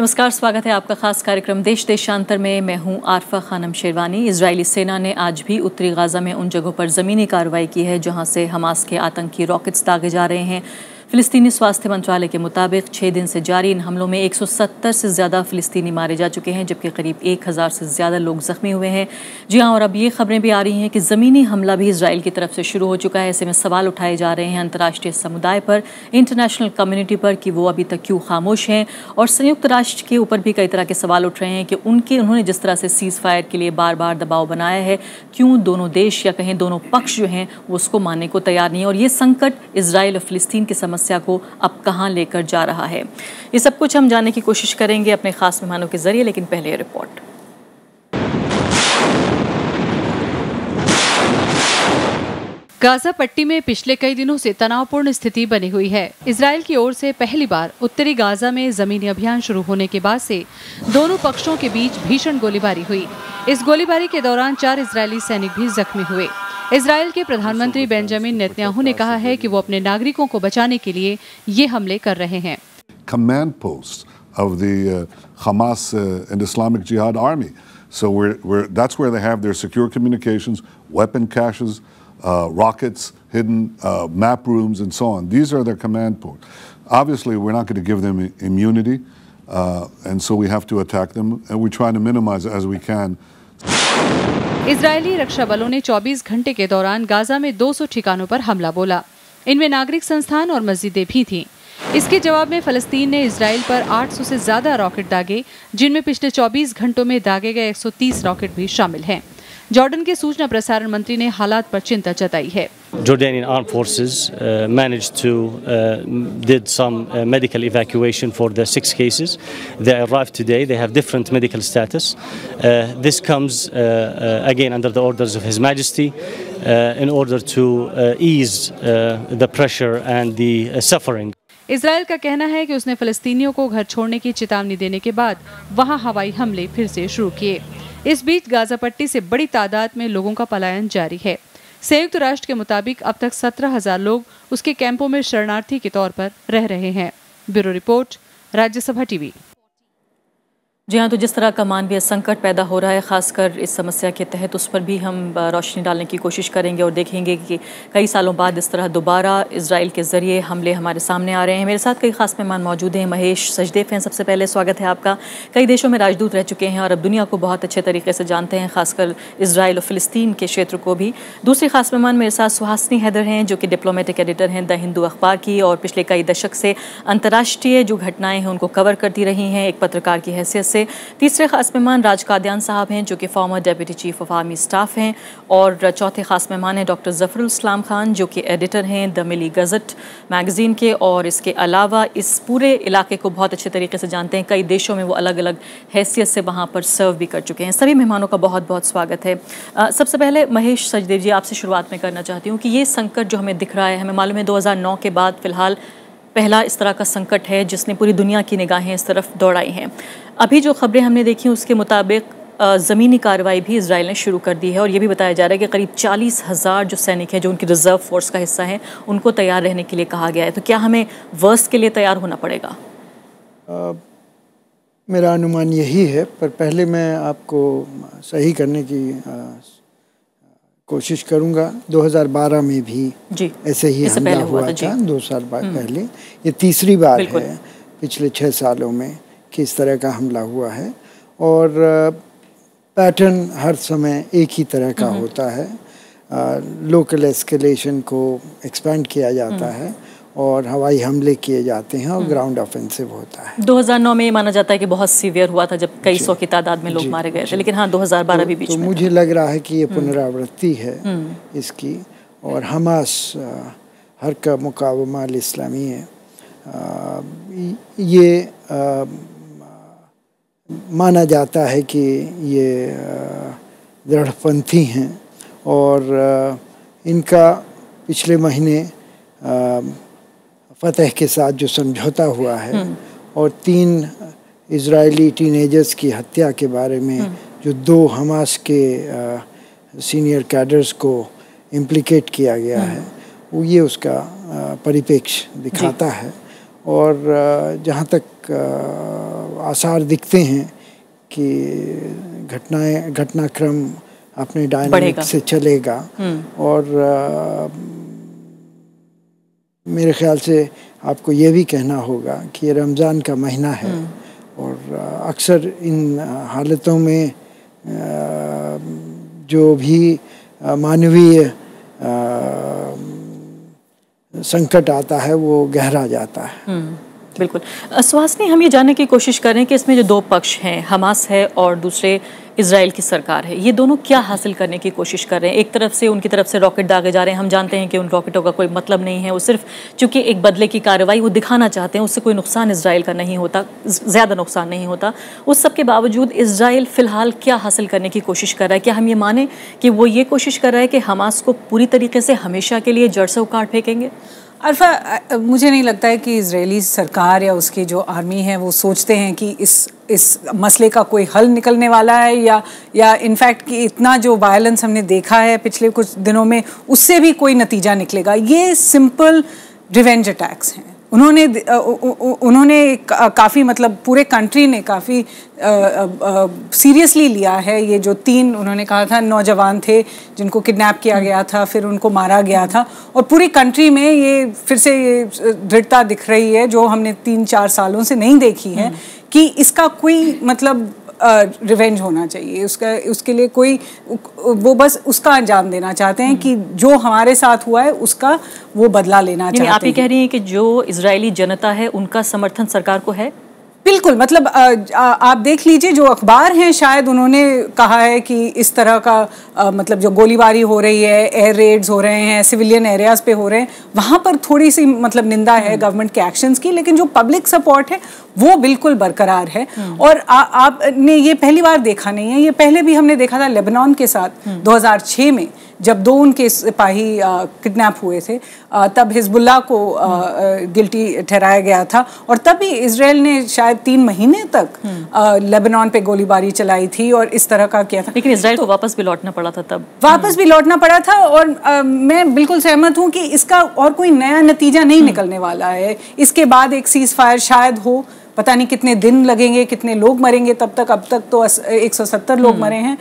नमस्कार, स्वागत है आपका खास कार्यक्रम देश देशांतर में। मैं हूं आरफा खानम शेरवानी। इजरायली सेना ने आज भी उत्तरी गाजा में उन जगहों पर ज़मीनी कार्रवाई की है जहां से हमास के आतंकी रॉकेट्स दागे जा रहे हैं। फ़िलिस्तीनी स्वास्थ्य मंत्रालय के मुताबिक 6 दिन से जारी इन हमलों में 170 से ज़्यादा फ़िलिस्तीनी मारे जा चुके हैं, जबकि करीब 1000 से ज़्यादा लोग ज़ख्मी हुए हैं। जी हाँ, और अब ये खबरें भी आ रही हैं कि ज़मीनी हमला भी इसराइल की तरफ से शुरू हो चुका है। ऐसे में सवाल उठाए जा रहे हैं अंतर्राष्ट्रीय समुदाय पर, इंटरनेशनल कम्युनिटी पर, कि वो अभी तक क्यों खामोश हैं। और संयुक्त राष्ट्र के ऊपर भी कई तरह के सवाल उठ रहे हैं कि उन्होंने जिस तरह से सीज़ फायर के लिए बार बार दबाव बनाया है, क्यों दोनों देश या कहें दोनों पक्ष जो हैं वो उसको मानने को तैयार नहीं है। और ये संकट इसराइल और फ़िलिस्तीन की समस्या को अब कहां लेकर जा रहा है, ये सब कुछ हम जानने की कोशिश करेंगे अपने खास मेहमानों के जरिए। लेकिन पहले रिपोर्ट। गाजा पट्टी में पिछले कई दिनों से तनावपूर्ण स्थिति बनी हुई है। इजराइल की ओर से पहली बार उत्तरी गाजा में जमीनी अभियान शुरू होने के बाद से दोनों पक्षों के बीच भीषण गोलीबारी हुई। इस गोलीबारी के दौरान 4 इजरायली सैनिक भी जख्मी हुए। इजराइल के प्रधानमंत्री बेंजामिन नेतन्याहू ने कहा है कि वो अपने नागरिकों को बचाने के लिए ये हमले कर रहे हैं। Command posts of the Hamas and Islamic Jihad army. So that's where they have their secure communications, weapon caches, rockets, hidden map rooms, and so on. These are their command posts. Obviously, we're not going to give them immunity, and so we have to attack them, and we're trying to minimize it as we can. Israeli रक्षा बलों ने 24 घंटे के दौरान Gaza में 200 ठिकानों पर हमला बोला। इनमें नागरिक संस्थान और मस्जिदें भी थीं। इसके जवाब में फलस्तीन ने इजराइल पर 800 से ज्यादा रॉकेट दागे, जिनमें पिछले 24 घंटों में दागे गए 130 रॉकेट भी शामिल हैं। जॉर्डन के सूचना प्रसारण मंत्री ने हालात पर चिंता जताई है। Jordanian armed forces managed to did some medical evacuation for the 6 cases. They arrived today. They have different medical status. This comes again under the orders of His Majesty in order to ease the pressure and the suffering. Israel का कहना है कि उसने फलस्तीनियों को घर छोड़ने की चेतावनी देने के बाद वहां हवाई हमले फिर से शुरू किए। इस बीच गाजा पट्टी से बड़ी तादाद में लोगों का पलायन जारी है। संयुक्त राष्ट्र के मुताबिक अब तक 17,000 लोग उसके कैंपों में शरणार्थी के तौर पर रह रहे हैं। Bureau report, Rajya Sabha TV. जी हाँ, तो जिस तरह का मानवीय संकट पैदा हो रहा है खासकर इस समस्या के तहत, उस पर भी हम रोशनी डालने की कोशिश करेंगे और देखेंगे कि कई सालों बाद इस तरह दोबारा इजराइल के ज़रिए हमले हमारे सामने आ रहे हैं। मेरे साथ कई खास मेहमान मौजूद हैं। महेश सचदेव हैं, सबसे पहले स्वागत है आपका। कई देशों में राजदूत रह चुके हैं और अब दुनिया को बहुत अच्छे तरीके से जानते हैं, खासकर इजराइल और फ़िलिस्तीन के क्षेत्र को भी। दूसरे खास मेहमान मेरे साथ सुहासिनी हैदर हैं, जो कि डिप्लोमेटिक एडिटर हैं द हिंदू अखबार की, और पिछले कई दशक से अंतर्राष्ट्रीय जो घटनाएँ हैं उनको कवर करती रही हैं एक पत्रकार की हैसियत से। तीसरे खास मेहमान राज कादियान साहब हैं, जो कि farmer deputy chief of army staff हैं। और चौथे खास मेहमान हैं डॉक्टर ज़फ़रुल इस्लाम खान, जो कि एडिटर हैं द मिली गज़ट मैगज़ीन के, और इसके अलावा इस पूरे इलाके को बहुत अच्छे तरीके से जानते हैं। कई देशों में वो अलग अलग हैसियत से वहाँ पर सर्व भी कर चुके हैं। सभी मेहमानों का बहुत बहुत स्वागत है। सबसे पहले महेश सचदेव जी, आपसे शुरुआत में करना चाहती हूँ कि ये संकट जो हमें दिख रहा है, हमें मालूम है 2009 के बाद फ़िलहाल पहला इस तरह का संकट है जिसने पूरी दुनिया की निगाहें इस तरफ दौड़ाई हैं। अभी जो खबरें हमने देखी उसके मुताबिक ज़मीनी कार्रवाई भी इजराइल ने शुरू कर दी है, और ये भी बताया जा रहा है कि करीब 40,000 जो सैनिक हैं जो उनकी रिज़र्व फोर्स का हिस्सा हैं उनको तैयार रहने के लिए कहा गया है। तो क्या हमें वर्स्ट के लिए तैयार होना पड़ेगा? मेरा अनुमान यही है, पर पहले मैं आपको सही करने की कोशिश करूंगा। 2012 में भी ऐसे ही हमला हुआ था, 2 साल बाद पहले। ये तीसरी बार है पिछले 6 सालों में कि इस तरह का हमला हुआ है, और पैटर्न हर समय एक ही तरह का होता है। लोकल एस्केलेशन को एक्सपेंड किया जाता है और हवाई हमले किए जाते हैं और ग्राउंड ऑफेंसिव होता है। 2009 में ये माना जाता है कि बहुत सीवियर हुआ था जब कई सौ की तादाद में लोग मारे गए थे, लेकिन हाँ 2012 भी बीच में मुझे लग रहा है कि ये पुनरावृत्ति है इसकी, और हमास हर का मुकावमा अल इस्लामी है, ये माना जाता है कि ये दृढ़पंथी हैं, और इनका पिछले महीने फतह के साथ जो समझौता हुआ है और 3 इजरायली टीनेजर्स की हत्या के बारे में जो 2 हमास के सीनियर कैडर्स को इम्प्लिकेट किया गया है, वो ये उसका परिप्रेक्ष्य दिखाता है। और जहाँ तक आसार दिखते हैं कि घटनाक्रम अपने डायनामिक से चलेगा और मेरे ख्याल से आपको ये भी कहना होगा कि ये रमज़ान का महीना है और अक्सर इन हालतों में जो भी मानवीय संकट आता है वो गहरा जाता है। बिल्कुल। सुहासिनी, हम ये जानने की कोशिश कर रहे हैं कि इसमें जो दो पक्ष हैं, हमास है और दूसरे इजराइल की सरकार है, ये दोनों क्या हासिल करने की कोशिश कर रहे हैं? एक तरफ से उनकी तरफ से रॉकेट दागे जा रहे हैं, हम जानते हैं कि उन रॉकेटों का कोई मतलब नहीं है, वो सिर्फ चूंकि एक बदले की कार्रवाई वो दिखाना चाहते हैं, उससे कोई नुकसान इजराइल का नहीं होता, ज़्यादा नुकसान नहीं होता। उस सब के बावजूद इजराइल फ़िलहाल क्या हासिल करने की कोशिश कर रहा है? क्या हम ये माने कि वो ये कोशिश कर रहा है कि हमास को पूरी तरीके से हमेशा के लिए जड़ से उखाड़ फेंकेंगे? अरफा, मुझे नहीं लगता है कि इजरायली सरकार या उसकी जो आर्मी है वो सोचते हैं कि इस मसले का कोई हल निकलने वाला है या इनफैक्ट कि इतना जो वायलेंस हमने देखा है पिछले कुछ दिनों में उससे भी कोई नतीजा निकलेगा। ये सिंपल रिवेंज अटैक्स हैं। उन्होंने काफ़ी मतलब पूरे कंट्री ने काफ़ी सीरियसली लिया है। ये जो 3 उन्होंने कहा था नौजवान थे जिनको किडनैप किया गया था, फिर उनको मारा गया था, और पूरी कंट्री में ये फिर से ये दृढ़ता दिख रही है जो हमने 3-4 सालों से नहीं देखी है कि इसका कोई मतलब रिवेंज होना चाहिए। उसके लिए कोई वो बस उसका अंजाम देना चाहते हैं कि जो हमारे साथ हुआ है उसका वो बदला लेना चाहते हैं। आप ये कह रही हैं कि जो इजरायली जनता है उनका समर्थन सरकार को है? बिल्कुल। मतलब आप देख लीजिए जो अखबार हैं शायद उन्होंने कहा है कि इस तरह का मतलब जो गोलीबारी हो रही है, एयर रेड्स हो रहे हैं, सिविलियन एरियाज़ पे हो रहे हैं, वहाँ पर थोड़ी सी मतलब निंदा है गवर्नमेंट के एक्शंस की, लेकिन जो पब्लिक सपोर्ट है वो बिल्कुल बरकरार है। और आपने ये पहली बार देखा नहीं है, ये पहले भी हमने देखा था लेबनान के साथ 2006 में जब 2 उनके सिपाही किडनैप हुए थे, तब हिजबुल्लाह को गिल्टी ठहराया गया था और तब भी इजराइल ने शायद 3 महीने तक लेबनान पे गोलीबारी चलाई थी और इस तरह का किया था। लेकिन इजराइल को वापस भी लौटना पड़ा था, तब वापस भी लौटना पड़ा था। और मैं बिल्कुल सहमत हूँ कि इसका और कोई नया नतीजा नहीं निकलने वाला है। इसके बाद एक सीज फायर शायद हो, पता नहीं कितने दिन लगेंगे, कितने लोग मरेंगे तब तक। अब तक तो 170 लोग मरे हैं।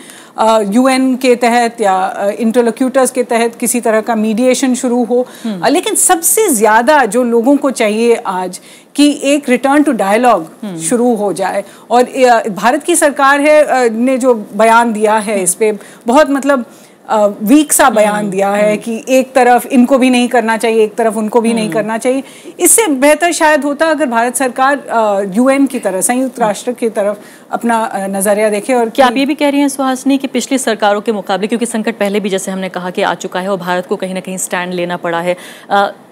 यूएन के तहत या इंटरलोक्यूटर्स के तहत किसी तरह का मीडिएशन शुरू हो। लेकिन सबसे ज़्यादा जो लोगों को चाहिए आज कि एक रिटर्न टू डायलॉग शुरू हो जाए। और भारत की सरकार है ने जो बयान दिया है इस पे बहुत मतलब वीक सा बयान दिया है कि एक तरफ इनको भी नहीं करना चाहिए, एक तरफ उनको भी नहीं करना चाहिए। इससे बेहतर शायद होता अगर भारत सरकार यूएन की तरह, संयुक्त राष्ट्र की तरफ अपना नज़रिया देखे। और क्या आप ये भी कह रही हैं सुहासिनी कि पिछली सरकारों के मुकाबले, क्योंकि संकट पहले भी जैसे हमने कहा कि आ चुका है और भारत को कहीं ना कहीं स्टैंड लेना पड़ा है,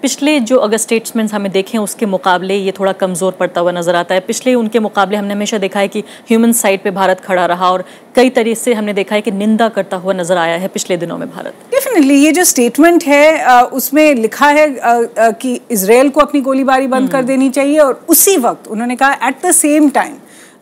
पिछले जो अगर स्टेट्समेंट्स हमें देखें उसके मुकाबले ये थोड़ा कमज़ोर पड़ता हुआ नज़र आता है। पिछले उनके मुकाबले हमने हमेशा देखा है कि ह्यूमन साइड पे भारत खड़ा रहा और कई तरीके से हमने देखा है कि निंदा करता हुआ नजर आया है पिछले दिनों में भारत। डेफिनेटली ये जो स्टेटमेंट है उसमें लिखा है कि इजराइल को अपनी गोलीबारी बंद कर देनी चाहिए, और उसी वक्त उन्होंने कहा एट द सेम टाइम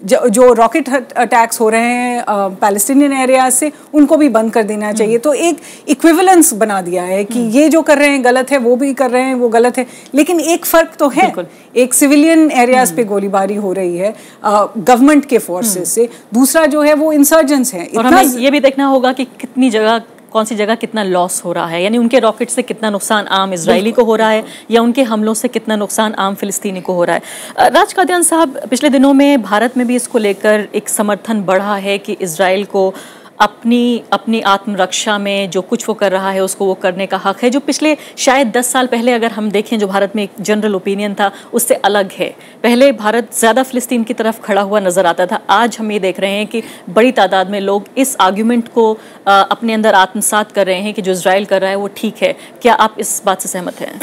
जो रॉकेट अटैक्स हो रहे हैं पैलेस्टीनियन एरियाज से उनको भी बंद कर देना चाहिए। तो एक इक्विवेलेंस बना दिया है कि ये जो कर रहे हैं गलत है, वो भी कर रहे हैं वो गलत है। लेकिन एक फ़र्क तो है, एक सिविलियन एरियाज पे गोलीबारी हो रही है गवर्नमेंट के फोर्सेस से, दूसरा जो है वो इंसर्जेंट्स हैं। और हमें ये भी देखना होगा कि कितनी जगह, कौन सी जगह कितना लॉस हो रहा है, यानी उनके रॉकेट से कितना नुकसान आम इजरायली को हो रहा है या उनके हमलों से कितना नुकसान आम फिलिस्तीनी को हो रहा है। राज कादियान साहब, पिछले दिनों में भारत में भी इसको लेकर एक समर्थन बढ़ा है कि इजराइल को अपनी आत्मरक्षा में जो कुछ वो कर रहा है उसको वो करने का हक है, जो पिछले शायद 10 साल पहले अगर हम देखें जो भारत में एक जनरल ओपिनियन था उससे अलग है। पहले भारत ज़्यादा फिलिस्तीन की तरफ खड़ा हुआ नज़र आता था। आज हम ये देख रहे हैं कि बड़ी तादाद में लोग इस आर्ग्यूमेंट को अपने अंदर आत्मसात कर रहे हैं कि जो इजराइल कर रहा है वो ठीक है। क्या आप इस बात से सहमत हैं?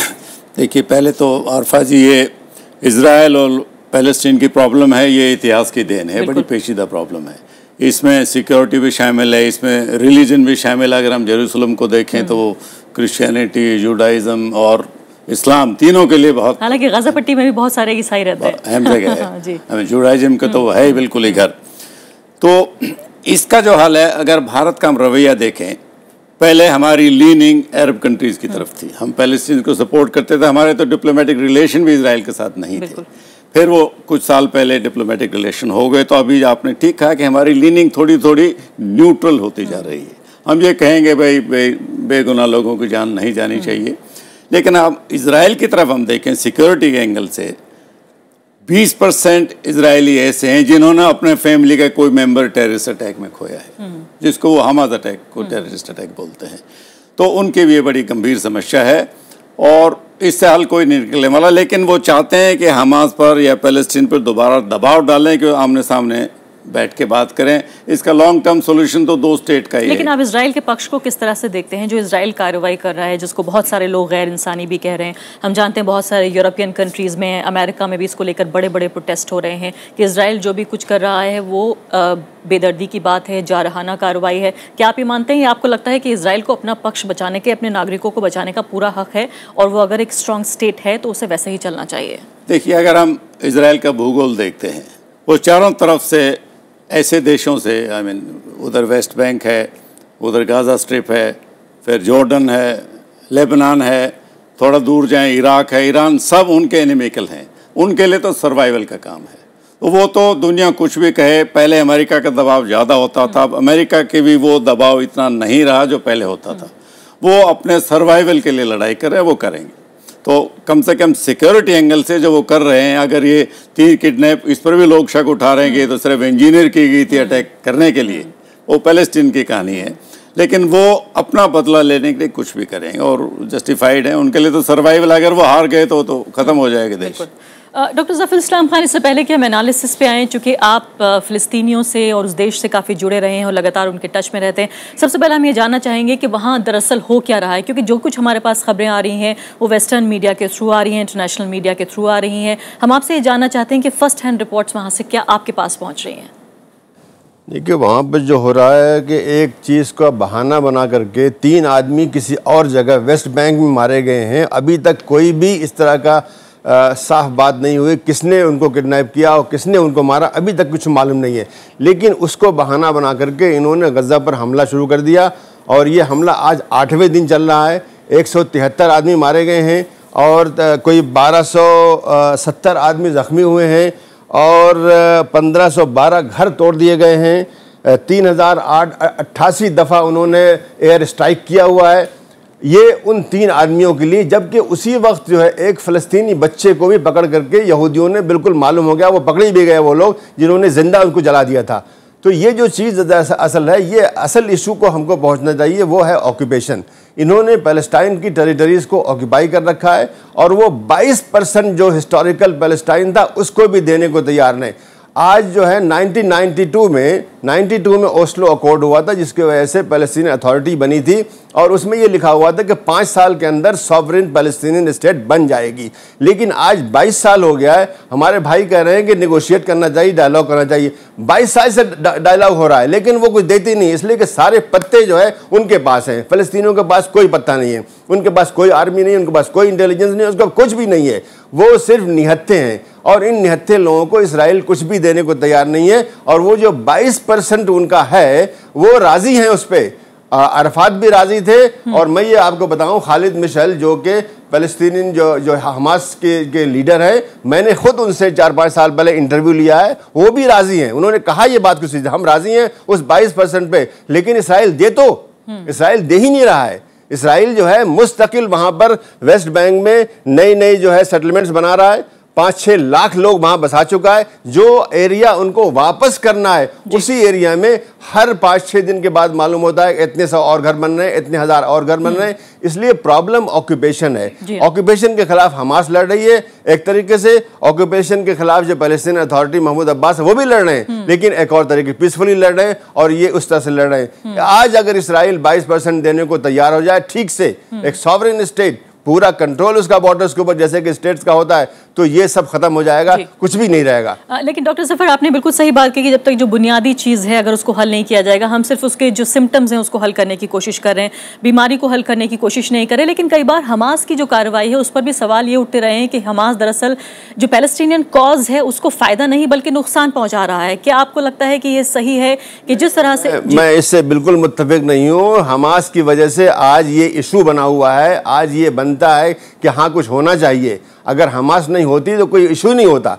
देखिए, पहले तो आरफा जी, ये इजराइल और पैलेस्टीन की प्रॉब्लम है, ये इतिहास की देन है, बड़ी पेचीदा प्रॉब्लम है। इसमें सिक्योरिटी भी शामिल है, इसमें रिलीजन भी शामिल है। अगर हम जेरूसलम को देखें तो क्रिश्चियनिटी, जुडाइज़म और इस्लाम तीनों के लिए बहुत, हालांकि गाजा पट्टी में भी बहुत सारे ईसाई रहते हैं, अहम जगह है। हमें जुडाइज़म का तो है ही बिल्कुल ही घर। तो इसका जो हाल है, अगर भारत का हम रवैया देखें, पहले हमारी लीनिंग अरब कंट्रीज़ की तरफ थी, हम पैलेस्टीन को सपोर्ट करते थे, हमारे तो डिप्लोमेटिक रिलेशन भी इसराइल के साथ नहीं थे। फिर वो कुछ साल पहले डिप्लोमेटिक रिलेशन हो गए, तो अभी आपने ठीक कहा कि हमारी लीनिंग थोड़ी थोड़ी न्यूट्रल होती जा रही है। हम ये कहेंगे भाई बेगुनाह लोगों की जान नहीं जानी चाहिए, लेकिन अब इसराइल की तरफ हम देखें सिक्योरिटी के एंगल से 20% इजरायली ऐसे हैं जिन्होंने अपने फैमिली का कोई मेंबर टेररिस्ट अटैक में खोया है, जिसको वो हमास अटैक को टेररिस्ट अटैक बोलते हैं। तो उनकी भी ये बड़ी गंभीर समस्या है और इससे हल कोई नहीं निकलने वाला। लेकिन वो चाहते हैं कि हमास पर या पैलेस्टीन पर दोबारा दबाव डालें कि आमने सामने बैठ के बात करें। इसका लॉन्ग टर्म सॉल्यूशन तो 2 स्टेट का ही है। लेकिन आप इजराइल के पक्ष को किस तरह से देखते हैं, जो इजराइल कार्रवाई कर रहा है, जिसको बहुत सारे लोग गैर इंसानी भी कह रहे हैं? हम जानते हैं बहुत सारे यूरोपियन कंट्रीज़ में, अमेरिका में भी इसको लेकर बड़े बड़े प्रोटेस्ट हो रहे हैं कि इजराइल जो भी कुछ कर रहा है वो बेदर्दी की बात है, जारहाना कार्रवाई है। क्या आप ये मानते हैं या आपको लगता है कि इजराइल को अपना पक्ष बचाने के, अपने नागरिकों को बचाने का पूरा हक है और वो अगर एक स्ट्रॉन्ग स्टेट है तो उसे वैसे ही चलना चाहिए? देखिए, अगर हम इजराइल का भूगोल देखते हैं, वो चारों तरफ से ऐसे देशों से, उधर वेस्ट बैंक है, उधर गाज़ा स्ट्रिप है, फिर जॉर्डन है, लेबनान है, थोड़ा दूर जाएं इराक है, ईरान, सब उनके एनिमिकल हैं। उनके लिए तो सर्वाइवल का काम है। तो वो तो दुनिया कुछ भी कहे, पहले अमेरिका का दबाव ज़्यादा होता था, अब अमेरिका के भी वो दबाव इतना नहीं रहा जो पहले होता था। वो अपने सर्वाइवल के लिए लड़ाई कर रहे हैं, वो करेंगे। तो कम से कम सिक्योरिटी एंगल से जो वो कर रहे हैं, अगर ये 3 किडनैप, इस पर भी लोग शक उठा रहे हैं कि ये तो सिर्फ इंजीनियर की गई थी अटैक करने के लिए, वो पैलेस्टीन की कहानी है। लेकिन वो अपना बदला लेने के लिए कुछ भी करेंगे और जस्टिफाइड है उनके लिए तो सर्वाइवल। अगर वो हार गए तो ख़त्म हो जाएगा देश। डॉक्टर ज़फ़र इस्लाम खान, इससे पहले कि हम एनालिसिस पे आएँ, चूँकि आप फ़िलिस्तीनियों से और उस देश से काफ़ी जुड़े रहे हैं और लगातार उनके टच में रहते हैं, सबसे पहले हम ये जानना चाहेंगे कि वहाँ दरअसल हो क्या रहा है, क्योंकि जो कुछ हमारे पास खबरें आ रही हैं वो वेस्टर्न मीडिया के थ्रू आ रही हैं, इंटरनेशनल मीडिया के थ्रू आ रही हैं। हम आपसे ये जानना चाहते हैं कि फ़र्स्ट हैंड रिपोर्ट्स वहाँ से क्या आपके पास पहुँच रही हैं? देखिए, वहाँ पर जो हो रहा है कि एक चीज़ का बहाना बना करके 3 आदमी किसी और जगह वेस्ट बैंक में मारे गए हैं। अभी तक कोई भी इस तरह का साफ बात नहीं हुई किसने उनको किडनैप किया और किसने उनको मारा, अभी तक कुछ मालूम नहीं है। लेकिन उसको बहाना बना करके इन्होंने गज़ा पर हमला शुरू कर दिया और ये हमला आज 8वें दिन चल रहा है। 173 आदमी मारे गए हैं और कोई 1270 आदमी ज़ख्मी हुए हैं और 1512 घर तोड़ दिए गए हैं। 3088 दफ़ा उन्होंने एयर स्ट्राइक किया हुआ है। ये उन 3 आदमियों के लिए, जबकि उसी वक्त जो है एक फ़लस्तीनी बच्चे को भी पकड़ करके यहूदियों ने, बिल्कुल मालूम हो गया, वो पकड़े भी गए वो लोग जिन्होंने ज़िंदा उनको जला दिया था। तो ये जो चीज़ असल है, ये असल इशू को हमको पहुंचना चाहिए, वो है ऑक्यूपेशन। इन्होंने पैलेस्टाइन की टेरिटरीज़ को ऑक्यूपाई कर रखा है और वो 22% जो हिस्टोरिकल पैलेस्टाइन था उसको भी देने को तैयार नहीं। आज जो है 1992 में ओस्लो अकॉर्ड हुआ था, जिसकी वजह से पैलेस्टीन अथॉरिटी बनी थी और उसमें ये लिखा हुआ था कि 5 साल के अंदर सॉवरेन पैलेस्टीनियन स्टेट बन जाएगी। लेकिन आज 22 साल हो गया है। हमारे भाई कह रहे हैं कि नेगोशिएट करना चाहिए, डायलॉग करना चाहिए। 22 साल से डायलॉग हो रहा है लेकिन वो कुछ देती नहीं, इसलिए कि सारे पत्ते जो है उनके पास हैं। फ़लस्तीनियों के पास कोई पत्ता नहीं है, उनके पास कोई आर्मी नहीं, उनके पास कोई इंटेलिजेंस नहीं, उसका कुछ भी नहीं है। वो सिर्फ निहत्थे हैं और इन निहत्थे लोगों को इसराइल कुछ भी देने को तैयार नहीं है। और वो जो 22% उनका है वो राज़ी हैं उस पर। अरफात भी राज़ी थे और मैं ये आपको बताऊं, खालिद मिशेल जो कि फ़लस्तीनी जो हमास के लीडर है, मैंने खुद उनसे 4-5 साल पहले इंटरव्यू लिया है, वो भी राज़ी हैं। उन्होंने कहा ये बात कुछ, हम राज़ी हैं उस 22% पे, लेकिन इसराइल इसराइल दे ही नहीं रहा है। इसराइल जो है मुस्तकिल वहाँ पर वेस्ट बैंक में नई जो है सेटलमेंट्स बना रहा है। 5-6 लाख लोग वहां बसा चुका है। जो एरिया उनको वापस करना है उसी एरिया में हर 5-6 दिन के बाद मालूम होता है इतने 100 और घर बन रहे हैं, इतने 1000 और घर बन रहे हैं। इसलिए प्रॉब्लम ऑक्यूपेशन है। ऑक्यूपेशन के खिलाफ हमास लड़ रही है एक तरीके से, ऑक्यूपेशन के खिलाफ जो पैलेस्टीन अथॉरिटी महमूद अब्बास है वो भी लड़ रहे हैं, लेकिन एक और तरीके पीसफुली लड़ रहे हैं और ये उस तरह से लड़ रहे हैं। आज अगर इसराइल 22% देने को तैयार हो जाए ठीक से, एक सॉवरेन स्टेट पूरा कंट्रोल उसका बॉर्डर्स के ऊपर जैसे कि स्टेट्स का होता है, तो ये सब खत्म हो जाएगा, कुछ भी नहीं रहेगा। लेकिन डॉक्टर जफर, आपने बिल्कुल सही बात की कि जब तक जो बुनियादी चीज़ है अगर उसको हल नहीं किया जाएगा, हम सिर्फ उसके जो सिम्टम्स हैं उसको हल करने की कोशिश कर रहे हैं, बीमारी को हल करने की कोशिश नहीं कर रहे। लेकिन कई बार हमास की जो कार्रवाई है उस पर भी सवाल ये उठते रहे हैं कि हमास दरअसल जो पैलेस्टीनियन कॉज है उसको फ़ायदा नहीं बल्कि नुकसान पहुँचा रहा है। क्या आपको लगता है कि ये सही है कि जिस तरह से? मैं इससे बिल्कुल मुत्तफिक नहीं हूँ। हमास की वजह से आज ये इशू बना हुआ है, आज ये बनता है कि हाँ कुछ होना चाहिए। अगर हमास नहीं होती तो कोई इशू नहीं होता।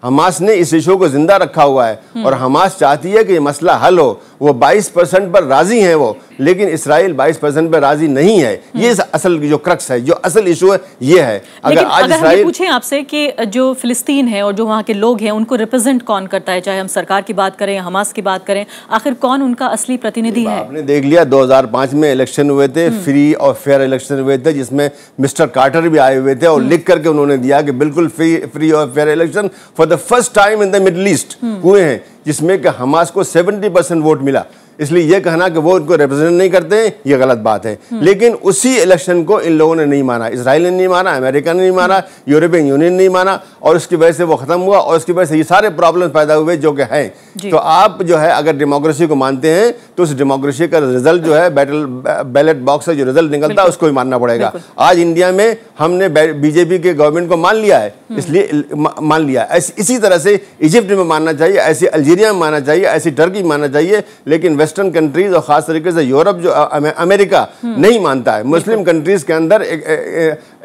हमास ने इस इशू को जिंदा रखा हुआ है और हमास चाहती है कि ये मसला हल हो। वो 22% पर राजी हैं वो, लेकिन इसराइल 22% पर राजी नहीं है। ये असल जो क्रक्स है, जो असल इशू है ये है। अगर हम ये पूछें आपसे कि जो फिलिस्तीन है और जो वहाँ के लोग हैं उनको रिप्रेजेंट कौन करता है, चाहे हम सरकार की बात करें, हमास की बात करें, आखिर कौन उनका असली प्रतिनिधि है? आपने देख लिया 2005 में इलेक्शन हुए थे, फ्री और फेयर इलेक्शन हुए थे, जिसमें मिस्टर कार्टर भी आए हुए थे और लिख करके उन्होंने दिया कि बिल्कुल फ्री और fair election for the first time in the middle east हुए हैं, जिसमें कि हमास को 70% वोट मिला। इसलिए यह कहना कि वो उनको रिप्रेजेंट नहीं करते हैं, ये गलत बात है। लेकिन उसी इलेक्शन को इन लोगों ने नहीं माना, इसराइल ने नहीं माना, अमेरिका ने नहीं माना, यूरोपियन यूनियन नहीं माना, और उसकी वजह से वो खत्म हुआ और उसकी वजह से ये सारे प्रॉब्लम पैदा हुए जो कि हैं। तो आप जो है अगर डेमोक्रेसी को मानते हैं तो उस डेमोक्रेसी का रिजल्ट जो है बैलेट बॉक्स से जो रिजल्ट निकलता है उसको ही मानना पड़ेगा। आज इंडिया में हमने बीजेपी के गवर्नमेंट को मान लिया है, इसलिए मान लिया। इसी तरह से इजिप्ट में मानना चाहिए, ऐसे अल्जीरिया में मानना चाहिए, ऐसी टर्की में मानना चाहिए, लेकिन वेस्टर्न कंट्रीज और खास तरीके से यूरोप जो अमेरिका नहीं मानता है। मुस्लिम कंट्रीज के अंदर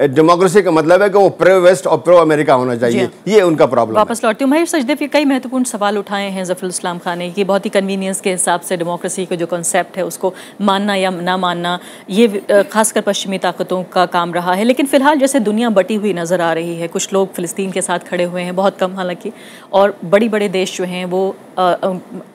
डेमोक्रेसी का मतलब है कि वो प्रो वेस्ट और प्रो अमेरिका होना चाहिए, ये उनका प्रॉब्लम। वापस लौटती हूँ। महेश सचदेव के कई महत्वपूर्ण सवाल उठाए हैं ज़फ़रुल इस्लाम खान ने कि बहुत ही कन्वीनियंस के हिसाब से डेमोक्रेसी का जो कॉन्सेप्ट है उसको मानना या ना मानना ये खासकर पश्चिमी ताकतों का काम रहा है। लेकिन फिलहाल जैसे दुनिया बटी हुई नज़र आ रही है, कुछ लोग फ़िलिस्तीन के साथ खड़े हुए हैं, बहुत कम हालांकि, और बड़े देश जो हैं वो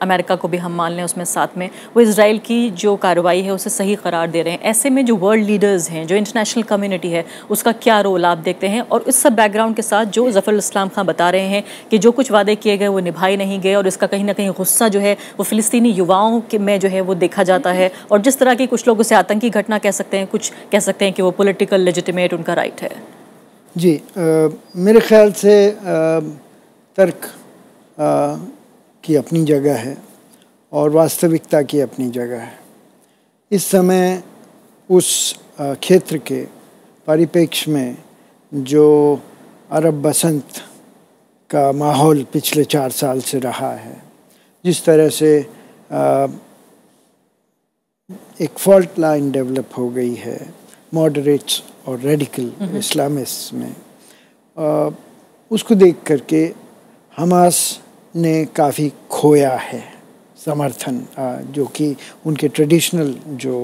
अमेरिका को भी हम मान लें उसमें साथ में, वो इजराइल की जो कार्रवाई है उसे सही करार दे रहे हैं। ऐसे में जो वर्ल्ड लीडर्स हैं, जो इंटरनेशनल कम्युनिटी है, उसका क्या रोल आप देखते हैं? और इस सब बैकग्राउंड के साथ जो ज़फ़रुल इस्लाम खान बता रहे हैं कि जो कुछ वादे किए गए वो निभाए नहीं गए और इसका कहीं ना कहीं गुस्सा जो है वो फ़िलिस्तीनी युवाओं में जो है वो देखा जाता है, और जिस तरह की कुछ लोग उसे आतंकी घटना कह सकते हैं, कुछ कह सकते हैं कि वो पॉलिटिकल लेजिटिमेट उनका राइट है। जी, मेरे ख्याल से तर्क की अपनी जगह है और वास्तविकता की अपनी जगह है। इस समय उस क्षेत्र के परिप्रेक्ष्य में जो अरब बसंत का माहौल पिछले 4 साल से रहा है, जिस तरह से एक फॉल्ट लाइन डेवलप हो गई है मॉडरेट्स और रेडिकल इस्लामिस्ट में, उसको देख करके हमास ने काफ़ी खोया है समर्थन, जो कि उनके ट्रेडिशनल जो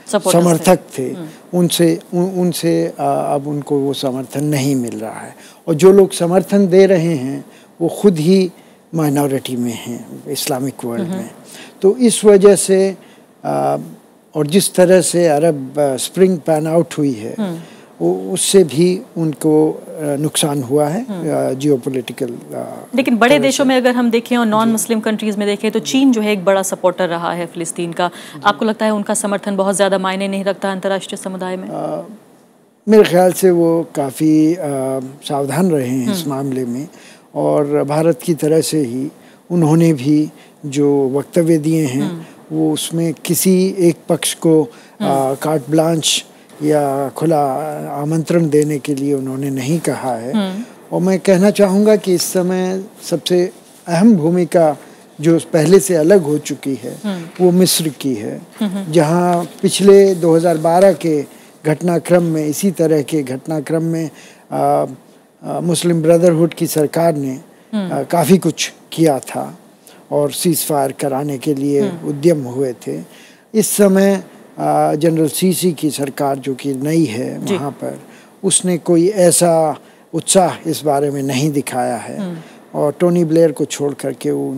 समर्थक थे उनसे अब उनको वो समर्थन नहीं मिल रहा है, और जो लोग समर्थन दे रहे हैं वो खुद ही माइनॉरिटी में हैं इस्लामिक वर्ल्ड में। तो इस वजह से और जिस तरह से अरब स्प्रिंग पैन आउट हुई है उससे भी उनको नुकसान हुआ है जियोपॉलिटिकल। लेकिन बड़े देशों में अगर हम देखें और नॉन मुस्लिम कंट्रीज़ में देखें तो चीन जो है एक बड़ा सपोर्टर रहा है फ़िलिस्तीन का। आपको लगता है उनका समर्थन बहुत ज़्यादा मायने नहीं रखता अंतर्राष्ट्रीय समुदाय में? मेरे ख्याल से वो काफ़ी सावधान रहे हैं इस मामले में, और भारत की तरह से ही उन्होंने भी जो वक्तव्य दिए हैं वो उसमें किसी एक पक्ष को कार्ट ब्लांच या खुला आमंत्रण देने के लिए उन्होंने नहीं कहा है। और मैं कहना चाहूँगा कि इस समय सबसे अहम भूमिका जो पहले से अलग हो चुकी है वो मिस्र की है, जहाँ पिछले 2012 के घटनाक्रम में, इसी तरह के घटनाक्रम में मुस्लिम ब्रदरहुड की सरकार ने काफ़ी कुछ किया था और सीज़ फायर कराने के लिए उद्यम हुए थे। इस समय जनरल सीसी की सरकार जो कि नई है वहाँ पर, उसने कोई ऐसा उत्साह इस बारे में नहीं दिखाया है, और टोनी ब्लेयर को छोड़ करके वो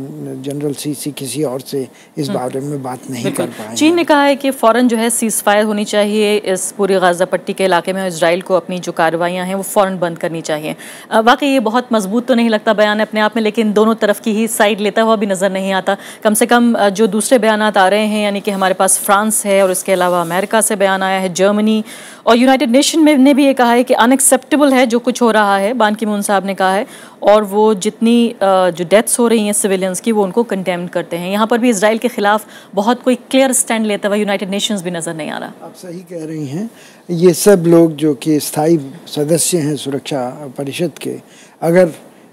जनरल सीसी किसी और से इस बारे में बात नहीं कर पाए। चीन ने कहा है कि फ़ौरन जो है सीज़ फायर होनी चाहिए इस पूरी गाज़ा पट्टी के इलाके में, और इजराइल को अपनी जो कार्रवाइयाँ हैं वो फ़ौरन बंद करनी चाहिए। वाकई ये बहुत मजबूत तो नहीं लगता बयान अपने आप में, लेकिन दोनों तरफ की ही साइड लेता हुआ भी नज़र नहीं आता। कम से कम जो दूसरे बयान आ रहे हैं, यानी कि हमारे पास फ्रांस है और इसके अलावा अमेरिका से बयान आया है, जर्मनी और यूनाइटेड नेशन ने भी ये कहा है कि अनएक्सेप्टेबल है जो कुछ हो रहा है, बान की मून साहब ने कहा है, और वो जितनी जो डेथ्स हो रही हैं सिविलियंस की वो उनको कंडेम करते हैं। यहाँ पर भी इजराइल के खिलाफ बहुत कोई क्लियर स्टैंड लेता हुआ यूनाइटेड नेशंस भी नज़र नहीं आ रहा। आप सही कह रही हैं। ये सब लोग जो कि स्थायी सदस्य हैं सुरक्षा परिषद के, अगर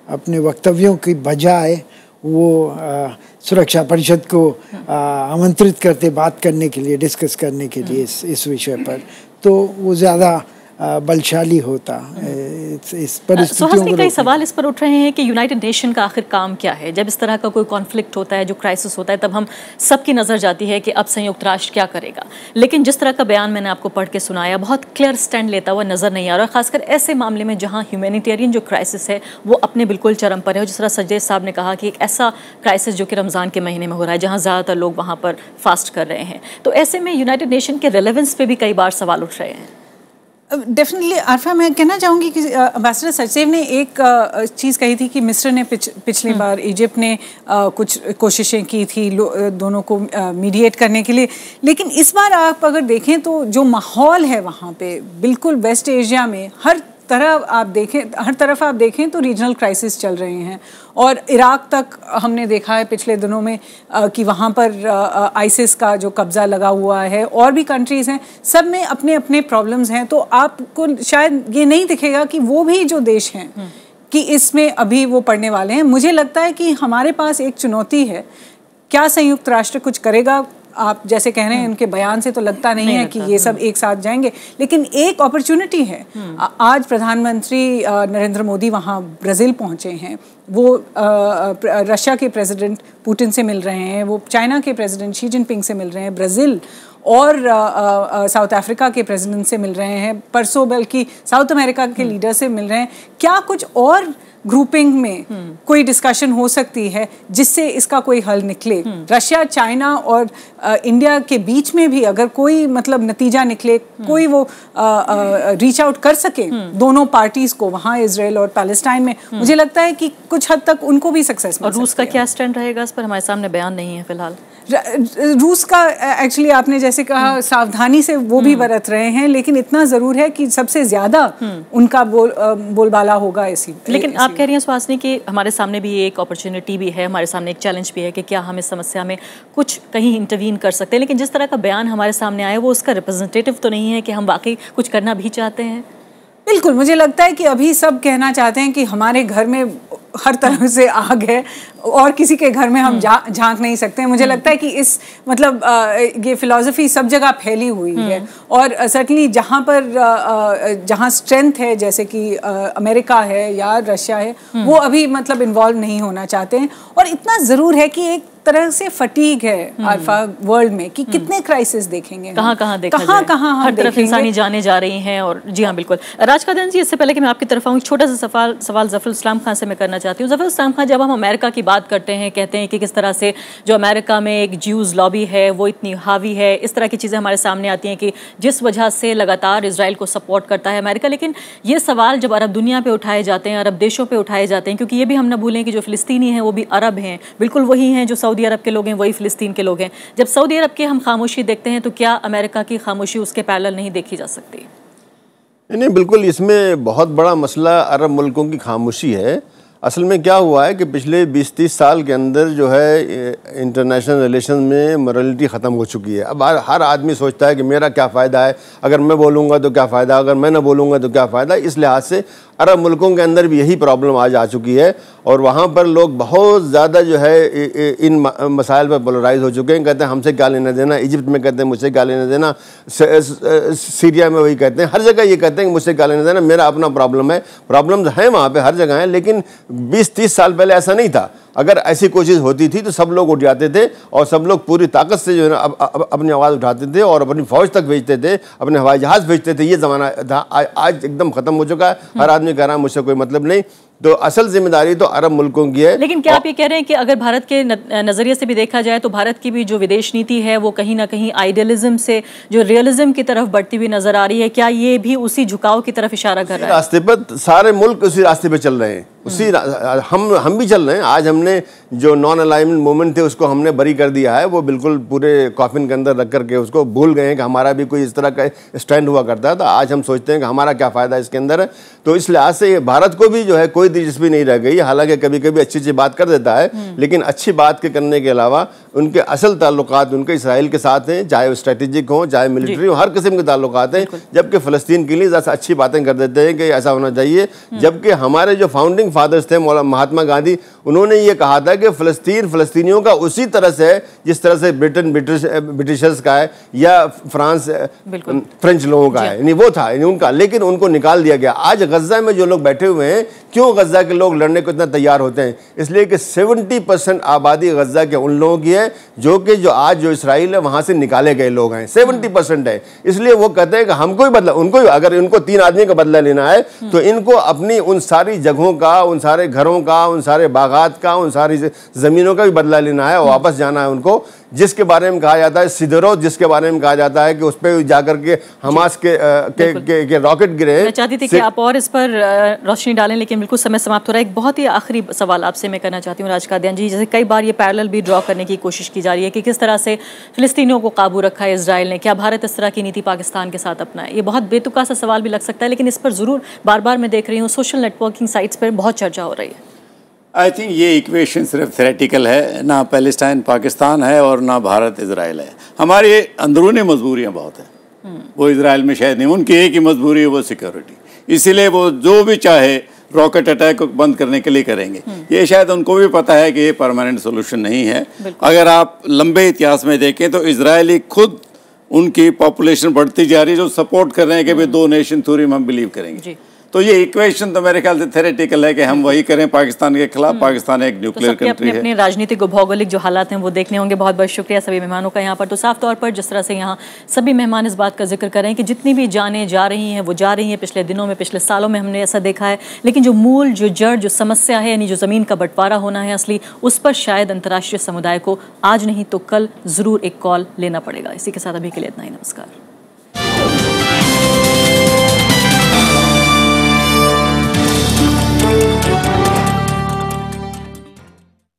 अपने वक्तव्यों की बजाय वो सुरक्षा परिषद को आमंत्रित करते बात करने के लिए, डिस्कस करने के लिए इस विषय पर, तो वो ज़्यादा बलशाली होता। इस परिस्थितियों में कई सवाल इस पर उठ रहे हैं कि यूनाइटेड नेशन का आखिर काम क्या है। जब इस तरह का कोई कॉन्फ्लिक्ट होता है, जो क्राइसिस होता है, तब हम सबकी नज़र जाती है कि अब संयुक्त राष्ट्र क्या करेगा। लेकिन जिस तरह का बयान मैंने आपको पढ़ के सुनाया, बहुत क्लियर स्टैंड लेता हुआ नज़र नहीं आ रहा, खासकर ऐसे मामले में जहाँ ह्यूमैनिटेरियन जो क्राइसिस है वो अपने बिल्कुल चरम पर है। और जिस तरह सज्जद साहब ने कहा कि एक ऐसा क्राइसिस जो कि रमज़ान के महीने में हो रहा है, जहाँ ज़्यादातर लोग वहाँ पर फास्ट कर रहे हैं, तो ऐसे में यूनाइटेड नेशन के रेलेवेंस पे भी कई बार सवाल उठ रहे हैं। डेफिनेटली आरफा, मैं कहना चाहूँगी कि एम्बेसडर सचदेव ने एक चीज़ कही थी कि मिस्र ने पिछली बार इजिप्ट ने कुछ कोशिशें की थी दोनों को मीडिएट करने के लिए, लेकिन इस बार आप अगर देखें तो जो माहौल है वहाँ पे, बिल्कुल वेस्ट एशिया में हर तरफ आप देखें तो रीजनल क्राइसिस चल रहे हैं। और इराक तक हमने देखा है पिछले दिनों में कि वहाँ पर आईसिस का जो कब्ज़ा लगा हुआ है, और भी कंट्रीज़ हैं, सब में अपने अपने प्रॉब्लम्स हैं। तो आपको शायद ये नहीं दिखेगा कि वो भी जो देश हैं कि इसमें अभी वो पड़ने वाले हैं। मुझे लगता है कि हमारे पास एक चुनौती है, क्या संयुक्त राष्ट्र कुछ करेगा? आप जैसे कह रहे हैं, उनके बयान से तो लगता नहीं है कि ये सब एक साथ जाएंगे, लेकिन एक अपॉर्चुनिटी है। आज प्रधानमंत्री नरेंद्र मोदी वहाँ ब्राज़ील पहुँचे हैं, वो रशिया के प्रेसिडेंट पुतिन से मिल रहे हैं, वो चाइना के प्रेसिडेंट शी जिनपिंग से मिल रहे हैं, ब्राज़ील और साउथ अफ्रीका के प्रेसिडेंट से मिल रहे हैं, परसों बल्कि साउथ अमेरिका के लीडर से मिल रहे हैं। क्या कुछ और ग्रुपिंग में कोई डिस्कशन हो सकती है जिससे इसका कोई हल निकले? रशिया, चाइना और इंडिया के बीच में भी अगर कोई मतलब नतीजा निकले, कोई वो रीच आउट कर सके दोनों पार्टीज को वहाँ इजराइल और पैलेस्टाइन में, मुझे लगता है कि कुछ हद तक उनको भी सक्सेस मिल सकती है। और रूस का क्या स्टैंड रहेगा इस पर? हमारे सामने बयान नहीं है फिलहाल। रूस का एक्चुअली आपने जैसे कहा सावधानी से वो भी बरत रहे हैं, लेकिन इतना ज़रूर है कि सबसे ज़्यादा उनका बोलबाला होगा इसी। लेकिन आप कह रही हैं सुहासिनी कि हमारे सामने भी एक अपॉर्चुनिटी भी है, हमारे सामने एक चैलेंज भी है कि क्या हम इस समस्या में कुछ कहीं इंटरवीन कर सकते हैं। लेकिन जिस तरह का बयान हमारे सामने आया वो उसका रिप्रेजेंटेटिव तो नहीं है कि हम वाकई कुछ करना भी चाहते हैं। बिल्कुल, मुझे लगता है कि अभी सब कहना चाहते हैं कि हमारे घर में हर तरह से आग है और किसी के घर में हम झांक नहीं सकते हैं। मुझे लगता है कि इस मतलब ये फिलॉसफी सब जगह फैली हुई है, और सर्टनली जहाँ स्ट्रेंथ है, जैसे कि अमेरिका है या रशिया है, वो अभी मतलब इन्वॉल्व नहीं होना चाहते हैं। और इतना ज़रूर है कि एक तरह से फटीग है अल्फा वर्ल्ड में कि कितने क्राइसिस देखेंगे, कहाँ हर तरफ इंसानी जाने जा रही हैं। और जी हाँ बिल्कुल। राजकादन जी, इससे पहले कि मैं आपकी तरफ आऊँ, छोटा सा सवाल जफर इस्लाम खान से मैं करना चाहती हूँ। जफर इस्लाम खान, जब हम अमेरिका की बात करते हैं, कहते हैं कि किस तरह से जो अमेरिका में एक ज्यूज़ लॉबी है वो इतनी हावी है, इस तरह की चीज़ें हमारे सामने आती हैं कि जिस वजह से लगातार इजराइल को सपोर्ट करता है अमेरिका। लेकिन ये सवाल जब अरब दुनिया पे उठाए जाते हैं, अरब देशों पे उठाए जाते हैं, क्योंकि ये भी हम ना भूलें कि जो फ़िलिस्तीनी हैं वो भी अरब हैं, बिल्कुल वही हैं जो सऊदी अरब के लोग हैं, वही फ़िलिस्तीन के लोग हैं। जब सऊदी अरब की हम खामोशी देखते हैं तो क्या अमेरिका की खामोशी उसके पैरेलल नहीं देखी जा सकती? नहीं, बिल्कुल। इसमें बहुत बड़ा मसला अरब मुल्कों की खामोशी है। असल में क्या हुआ है कि पिछले 20-30 साल के अंदर जो है इंटरनेशनल रिलेशन में मोरालिटी ख़त्म हो चुकी है। अब हर आदमी सोचता है कि मेरा क्या फ़ायदा है, अगर मैं बोलूँगा तो क्या फ़ायदा, अगर मैं ना बोलूँगा तो क्या फ़ायदा। इस लिहाज से अरब मुल्कों के अंदर भी यही प्रॉब्लम आज आ चुकी है, और वहाँ पर लोग बहुत ज़्यादा जो है इन मसाइल पर पोलराइज हो चुके हैं। कहते हैं हमसे क्या लेना देना, इजिप्ट में कहते हैं मुझसे क्या लेना देना, सीरिया में वही कहते हैं, हर जगह ये कहते हैं कि मुझसे क्या लेना देना, मेरा अपना प्रॉब्लम है। प्रॉब्लम्स हैं वहाँ पे हर जगह हैं, लेकिन 20-30 साल पहले ऐसा नहीं था। अगर ऐसी कोशिश होती थी तो सब लोग उठ जाते थे और सब लोग पूरी ताकत से जो है ना अपनी आवाज़ उठाते थे और अपनी फ़ौज तक भेजते थे, अपने हवाई जहाज़ भेजते थे। ये ज़माना था, आज एकदम ख़त्म हो चुका है। हर आदमी कह रहा है मुझसे कोई मतलब नहीं। तो असल जिम्मेदारी तो अरब मुल्कों की है। लेकिन क्या आप ये कह रहे हैं कि अगर भारत के नज़रिए से भी देखा जाए तो भारत की भी जो विदेश नीति है वो कहीं ना कहीं आइडियलिज्म से जो रियलिज्म की तरफ बढ़ती हुई नजर आ रही है, क्या ये भी उसी झुकाव की तरफ इशारा कर रहा है? रास्ते पर सारे मुल्क उसी रास्ते पे चल रहे हैं, उसी हम भी चल रहे हैं। आज हमने जो नॉन अलाइनमेंट मूवमेंट थे उसको हमने बरी कर दिया है, वो बिल्कुल पूरे कॉफिन के अंदर रख करके उसको भूल गए हैं कि हमारा भी कोई इस तरह का स्टैंड हुआ करता था। आज हम सोचते हैं कि हमारा क्या फ़ायदा इसके अंदर है। तो इस लिहाज से भारत को भी जो है कोई दिलचस्पी नहीं रह गई। हालांकि कभी कभी अच्छी बात कर देता है, लेकिन अच्छी बात के करने के अलावा उनके असल ताल्लुकात उनके इसराइल के साथ हैं, चाहे वो स्ट्रेटेजिक हो चाहे मिलिट्री हो, हर किस्म के ताल्लुकात हैं। जबकि फ़लस्तीन के लिए ज़्यादा अच्छी बातें कर देते हैं कि ऐसा होना चाहिए, जबकि हमारे जो फाउंडिंग फादर्स थे महात्मा गांधी, उन्होंने ये कहा था कि फ़लस्तीनियों का उसी तरह से जिस तरह से ब्रिटेन ब्रिटिशर्स का है या फ्रांस फ्रेंच लोगों का है, यानी वो था उनका, लेकिन उनको निकाल दिया गया। आज गजा में जो लोग बैठे हुए हैं, क्यों गजा के लोग लड़ने को इतना तैयार होते हैं? इसलिए कि 70% आबादी गजा के उन लोगों की है जो आज जो इसराइल है वहां से निकाले गए लोग हैं, 70% है। इसलिए वो कहते हैं कि हमको ही बदला, उनको अगर इनको 3 आदमी का बदला लेना है तो इनको अपनी उन सारी जगहों का, उन सारे घरों का, उन सारे बागात का, उन सारी जमीनों का भी बदला लेना है और वापस जाना है उनको। जिसके बारे में कहा जाता है सिदरो, जिसके बारे में कहा जाता है कि उस पर जाकर के हमास के रॉकेट गिरे। मैं चाहती थी कि आप और इस पर रोशनी डालें, लेकिन बिल्कुल समय समाप्त हो रहा है। एक बहुत ही आखिरी सवाल आपसे मैं करना चाहती हूँ राज कादियान जी, जैसे कई बार ये पैरेलल भी ड्रॉ करने की कोशिश की जा रही है कि किस तरह से फिलिस्तीनियों को काबू रखा है इजराइल ने, क्या भारत इस तरह की नीति पाकिस्तान के साथ अपनाए? ये बहुत बेतुका सा सवाल भी लग सकता है, लेकिन इस पर ज़रूर बार बार मैं देख रही हूँ सोशल नेटवर्किंग साइट्स पर बहुत चर्चा हो रही है। आई थिंक ये इक्वेशन सिर्फ थ्योरेटिकल है, ना पैलेस्टाइन पाकिस्तान है और ना भारत इजराइल है। हमारी अंदरूनी मजबूरियां बहुत हैं, वो इजराइल में शायद नहीं। उनकी एक ही मजबूरी है, वो सिक्योरिटी। इसीलिए वो जो भी चाहे रॉकेट अटैक को बंद करने के लिए करेंगे। ये शायद उनको भी पता है कि ये परमानेंट सोल्यूशन नहीं है। अगर आप लंबे इतिहास में देखें तो इजरायली खुद उनकी पॉपुलेशन बढ़ती जा रही है, जो सपोर्ट कर रहे हैं कि भाई 2 नेशन थ्योरी में हम बिलीव करेंगे। तो ये इक्वेशन तो मेरे ख्याल से थ्योरेटिकल है कि हम वही करें पाकिस्तान के खिलाफ। पाकिस्तान एक न्यूक्लियर कंट्री है। अपने राजनीतिक और भौगोलिक जो हालात हैं वो देखने होंगे। बहुत बहुत शुक्रिया सभी मेहमानों का यहाँ पर। तो साफ तौर पर जिस तरह से यहाँ सभी मेहमान इस बात का जिक्र कर रहे हैं कि जितनी भी जानें जा रही हैं वो जा रही हैं, पिछले दिनों में पिछले सालों में हमने ऐसा देखा है, लेकिन जो मूल जो जड़ जो समस्या है, यानी जो ज़मीन का बंटवारा होना है असली, उस पर शायद अंतर्राष्ट्रीय समुदाय को आज नहीं तो कल ज़रूर एक कॉल लेना पड़ेगा। इसी के साथ अभी के लिए इतना ही। नमस्कार।